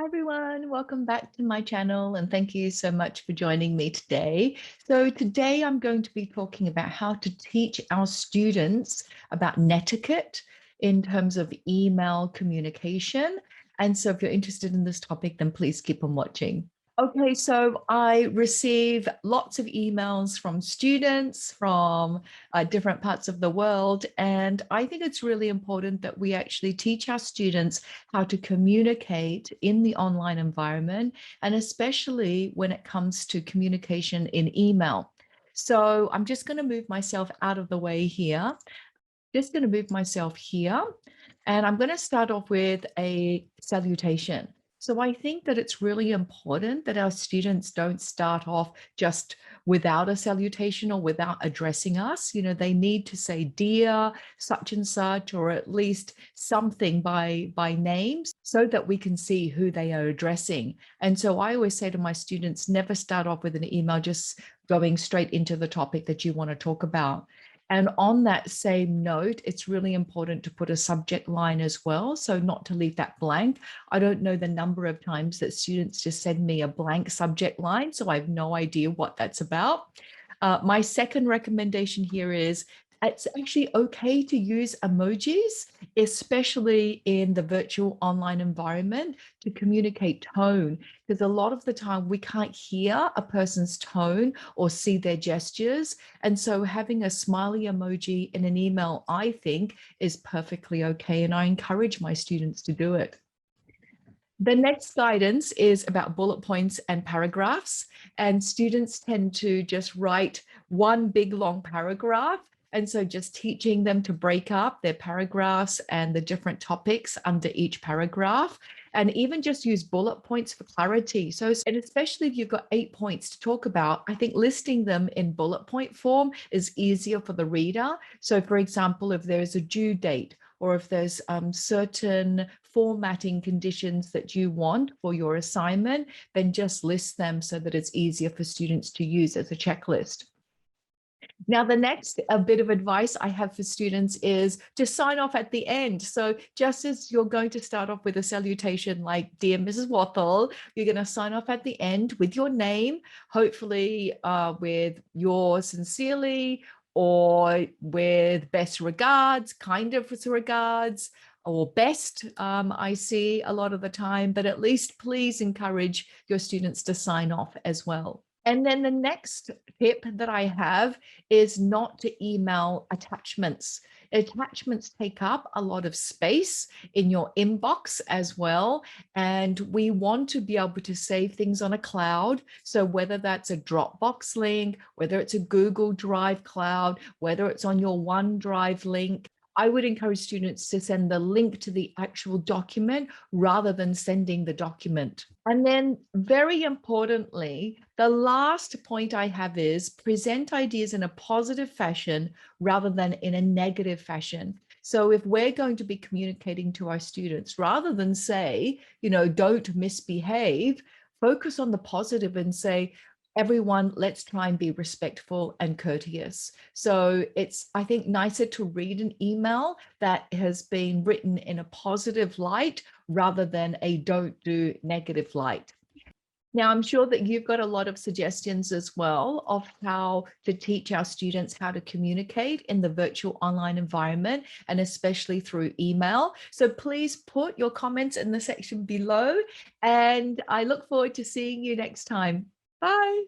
Hi everyone, welcome back to my channel and thank you so much for joining me today. So today I'm going to be talking about how to teach our students about netiquette in terms of email communication. And so if you're interested in this topic, then please keep on watching. Okay, so I receive lots of emails from students from different parts of the world, and I think it's really important that we actually teach our students how to communicate in the online environment, and especially when it comes to communication in email. So I'm just going to move myself out of the way here. Just going to move myself here, and I'm going to start off with a salutation. So I think that it's really important that our students don't start off just without a salutation or without addressing us. You know, they need to say dear such and such, or at least something by names so that we can see who they are addressing. And so I always say to my students, never start off with an email just going straight into the topic that you want to talk about. And on that same note, it's really important to put a subject line as well, so not to leave that blank. I don't know the number of times that students just send me a blank subject line, so I have no idea what that's about. My second recommendation here is it's actually okay to use emojis, especially in the virtual online environment, to communicate tone, because a lot of the time we can't hear a person's tone or see their gestures. And so having a smiley emoji in an email, I think, is perfectly okay. And I encourage my students to do it. The next guidance is about bullet points and paragraphs, and students tend to just write one big long paragraph. And so just teaching them to break up their paragraphs and the different topics under each paragraph, and even just use bullet points for clarity. So, and especially if you've got 8 points to talk about, I think listing them in bullet point form is easier for the reader. So for example, if there's a due date, or if there's certain formatting conditions that you want for your assignment, then just list them so that it's easier for students to use as a checklist. Now, the next bit of advice I have for students is to sign off at the end. So just as you're going to start off with a salutation like, "Dear Mrs. Wathall," you're going to sign off at the end with your name, hopefully with "yours sincerely," or with "best regards," kind of regards, or "best," I see a lot of the time, but at least please encourage your students to sign off as well. And then the next tip that I have is not to email attachments. Attachments take up a lot of space in your inbox as well. And we want to be able to save things on a cloud. So whether that's a Dropbox link, whether it's a Google Drive cloud, whether it's on your OneDrive link, I would encourage students to send the link to the actual document rather than sending the document. And then very importantly, the last point I have is present ideas in a positive fashion rather than in a negative fashion. So if we're going to be communicating to our students, rather than say, you know, don't misbehave, focus on the positive and say, everyone, let's try and be respectful and courteous. So it's, I think, nicer to read an email that has been written in a positive light rather than a don't do negative light. Now, I'm sure that you've got a lot of suggestions as well of how to teach our students how to communicate in the virtual online environment, and especially through email. So please put your comments in the section below, and I look forward to seeing you next time. Bye.